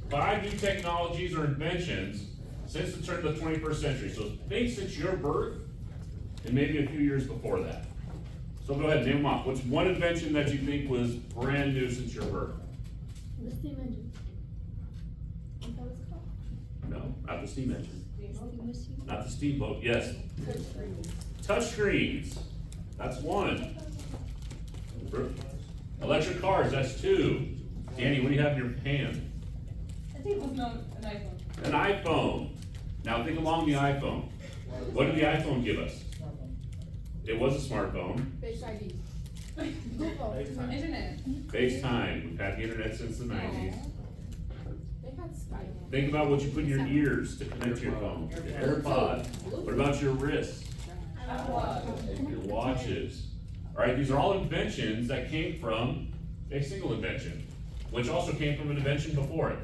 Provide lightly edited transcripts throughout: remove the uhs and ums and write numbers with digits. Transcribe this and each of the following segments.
5 new technologies or inventions since the turn of the 21st century. So think since your birth and maybe a few years before that. So go ahead, name them off. What's one invention that you think was brand new since your birth? The steam engine. Is that what it's called? No, not the steam engine. Steam machine. Not the steamboat, yes. Touchscreens, that's one. Electric cars, that's 2. Danny, what do you have in your hand? I think it was not an iPhone. An iPhone. Now think along the iPhone. What did the iPhone give us? It was a smartphone. Face ID. Google. Internet. FaceTime, we've had the internet since the 90s. They had Skype. Think about what you put in your ears to connect to your phone. Your AirPod. What about your wrists? Your watches. Alright, these are all inventions that came from a single invention, which also came from an invention before it.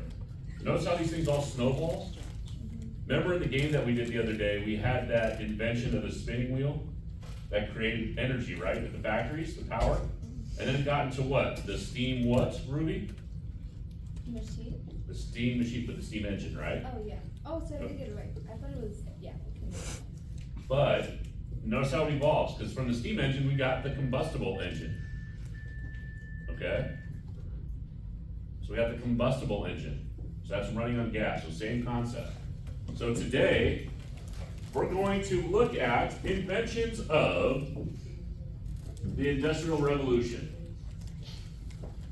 Notice how these things all snowball? Remember in the game that we did the other day, we had that invention of the spinning wheel that created energy, right, at the factories, the power? And then it got into what? The steam what, Ruby? Machine? The steam machine for the steam engine, right? Oh, yeah. Oh, so I did get it right. I thought it was, yeah. But notice how it evolves, because from the steam engine, we got the combustible engine. Okay? So we got the combustible engine. So that's running on gas, so same concept. So today, we're going to look at inventions of the Industrial Revolution.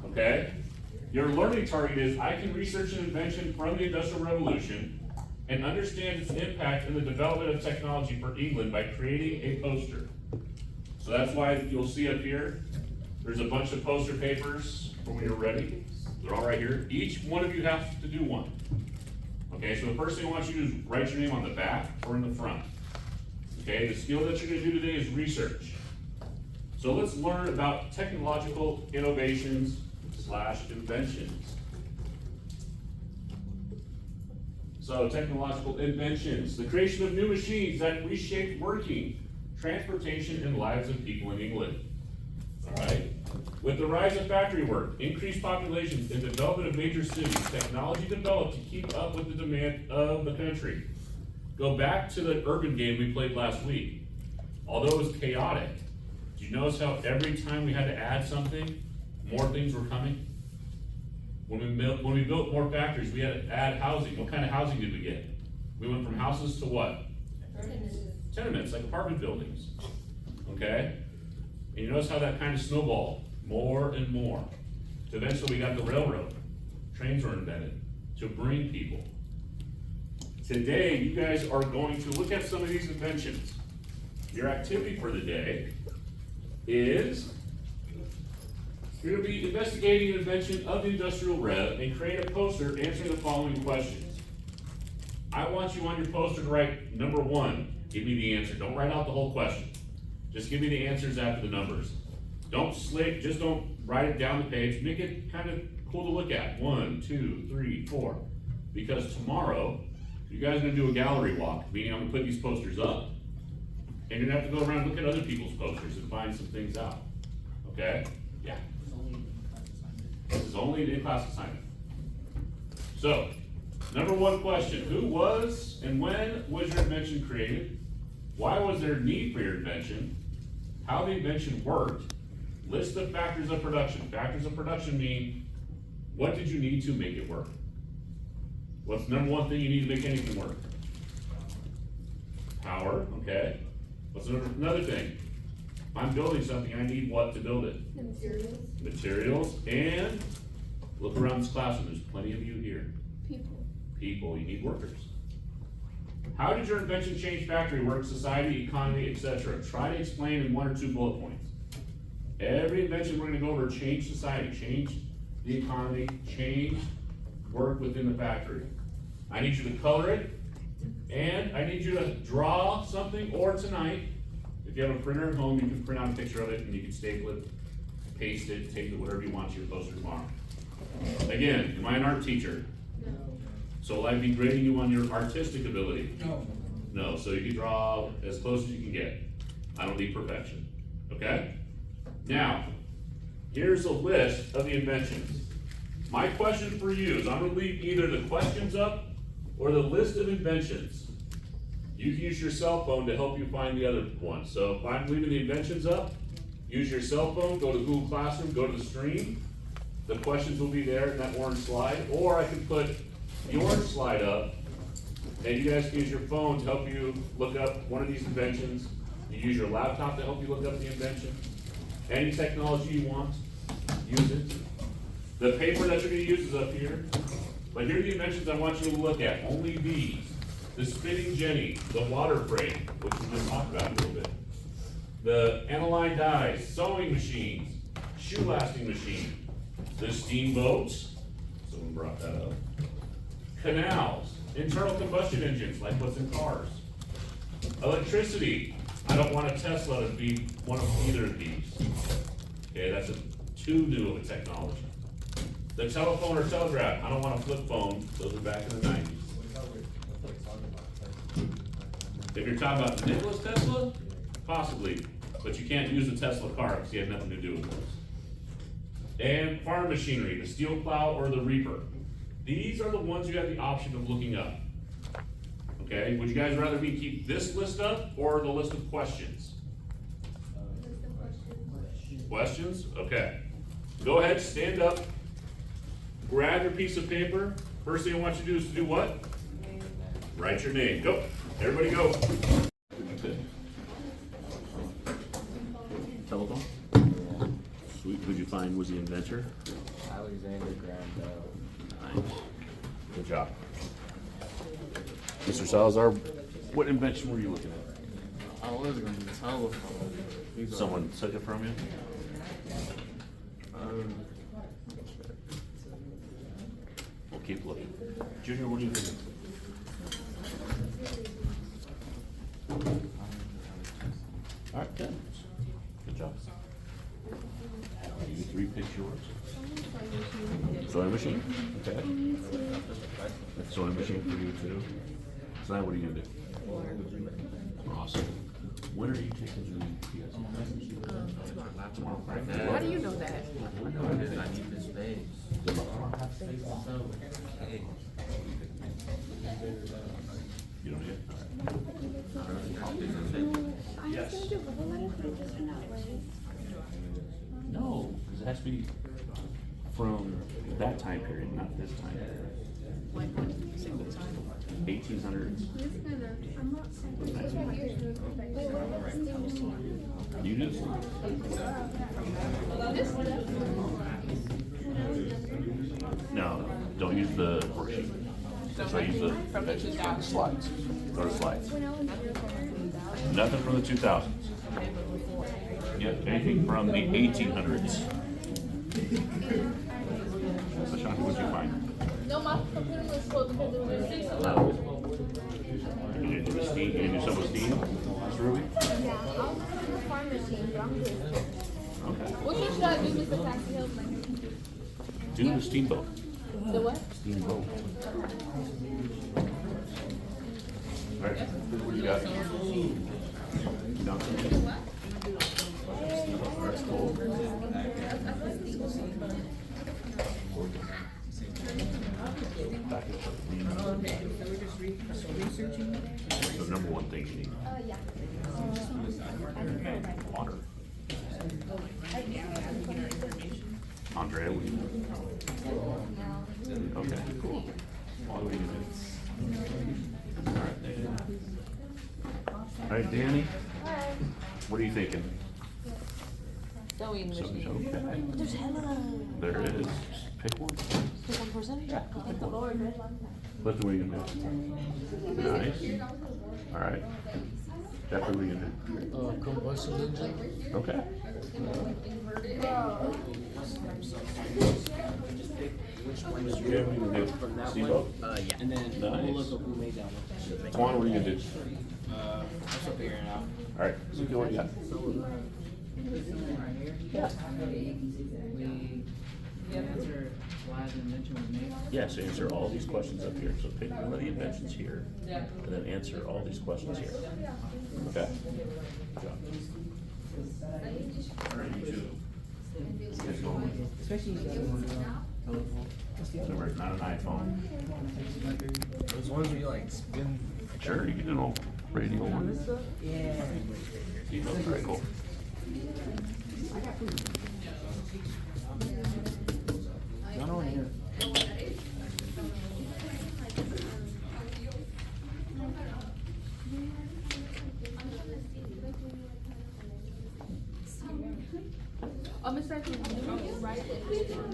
Okay? Your learning target is, I can research an invention from the Industrial Revolution and understand its impact in the development of technology for England by creating a poster. So that's why you'll see up here, there's a bunch of poster papers for when you're ready. They're all right here. Each one of you has to do one. Okay, so the first thing I want you to do is write your name on the back or in the front. Okay, the skill that you're gonna do today is research. So let's learn about technological innovations / inventions. So technological inventions, the creation of new machines that reshaped working, transportation, and lives of people in England. All right. With the rise of factory work, increased populations, and development of major cities, technology developed to keep up with the demand of the country. Go back to the urban game we played last week. Although it was chaotic, did you notice how every time we had to add something, more things were coming? When we built more factories, we had to add housing. What kind of housing did we get? We went from houses to what? Tenements, like apartment buildings. Okay? And you notice how that kind of snowballed more and more. So eventually we got the railroad. Trains were invented to bring people. Today, you guys are going to look at some of these inventions. Your activity for the day is you're going to be investigating an invention of the Industrial Rev and create a poster answering the following questions. I want you on your poster to write number 1, give me the answer. Don't write out the whole question. Just give me the answers after the numbers. Just don't write it down the page. Make it kind of cool to look at. 1, 2, 3, 4. Because tomorrow, you guys are gonna do a gallery walk, meaning I'm gonna put these posters up. And you're gonna have to go around and look at other people's posters and find some things out. Okay? Yeah. This is only an in-class assignment. So, number 1 question. Who was and when was your invention created? Why was there a need for your invention? How the invention worked? List the factors of production. Factors of production mean, what did you need to make it work? What's the number 1 thing you need to make anything work? Power, okay. What's another thing? If I'm building something, I need what to build it? The materials. Materials, and look around this classroom, there's plenty of you here. People. People, you need workers. How did your invention change factory work, society, economy, etc.? Try to explain in 1 or 2 bullet points. Every invention we're gonna go over changed society, changed the economy, changed work within the factory. I need you to color it, and I need you to draw something, or tonight, if you have a printer at home, you can print out a picture of it, and you can staple it, paste it, tape it, whatever you want to your poster tomorrow. Again, am I an art teacher? No. So will I be grading you on your artistic ability? No. No, so you can draw as close as you can get. I don't need perfection, okay? Now, here's a list of the inventions. My question for you is I'm gonna leave either the questions up or the list of inventions. You can use your cell phone to help you find the other one. So if I'm leaving the inventions up, use your cell phone, go to Google Classroom, go to the stream. The questions will be there in that orange slide, or I can put the orange slide up, and you guys can use your phone to help you look up one of these inventions. You use your laptop to help you look up the invention. Any technology you want, use it. The paper that you're gonna use is up here. But here are the inventions I want you to look at, only these. The spinning jenny, the water frame, which we just talked about a little bit. The aniline dyes, sewing machines, shoe lasting machine, the steamboats, someone brought that up. Canals, internal combustion engines, like what's in cars. Electricity, I don't want a Tesla to be one of either of these. Okay, that's too new of a technology. The telephone or telegraph, I don't want a flip phone, those are back in the 90s. If you're talking about Nikola Tesla, possibly, but you can't use a Tesla car because he had nothing to do with those. And farm machinery, the steel plow or the reaper. These are the ones you have the option of looking up. Okay, would you guys rather me keep this list up or the list of questions? Questions? Okay. Go ahead, stand up, grab your piece of paper. First thing I want you to do is to do what? Write your name. Go. Everybody go. Good. Telephone? Sweet. Who'd you find was the inventor? Alexander Graham Bell. Nice. Good job. Mr. Salazar, what invention were you looking at? I was going to telephone. Someone took it from you? We'll keep looking. Junior, what do you think? All right, good. Good job. You three pick yours. Sewing machine? Okay. Sewing machine for you too. So now what are you gonna do? Awesome. When are you taking the PS? Tomorrow. How do you know that? I know it is. I need this space. Good luck tomorrow. Hey. You don't get? All right. I was gonna do bubble letters, but it just went out right. No, because it has to be from that time period, not this time period. Like, single time? 1800s. This kind of, I'm not. Wait, what about the steam machine? You do? This one. No, don't use the worksheet. So use the From the 2000s. slides. Go to slides. When I was here for Nothing from the 2000s. Yep, anything from the 1800s. So Shanta, what'd you find? no, my computer was supposed to be the No. You didn't do steam? You didn't do some with steam? That's Ruby? Yeah, I was gonna do a farm machine, but I'm good. Okay. Which one should I do, Mr. Taxi Helpman? Do the steamboat. The what? Steamboat. All right, what do you got? Johnson? That's cool. So number one thing you need, Yeah. water. Andrea, what do you need? Okay, cool. What do you need? All right, Danny, what are you thinking? Sewing machine. Okay. There's hella. There it is. Pick one. Pick one person? Yeah. Thank the Lord. Clifton, what are you gonna do? Nice. All right. Jeffrey, what are you gonna do? Combustion engine. Okay. Which one is Jim, what are you gonna do? from that Steamboat? one? Yeah. And then Nice. we'll look up who made that one. Twan, what are you gonna do? I'm still figuring it out. All right, so what do you got? We answer why the invention was made. Yeah, so answer all these questions up here. So pick one of the inventions here, and then answer all these questions here. Okay. Good job. All right, you two. You guys go. Especially telephone. Remember, it's not an iPhone. Those ones where you like spin. Sure, you can do a little radio one. Yeah. See, those are very cool. Not on here.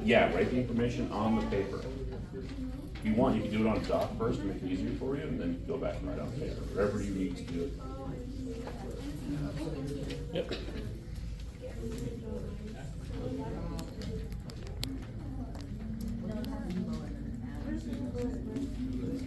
Yeah, write the information on the paper. If you want, you can do it on a doc first to make it easier for you, and then go back and write on paper, wherever you need to do it. Yep.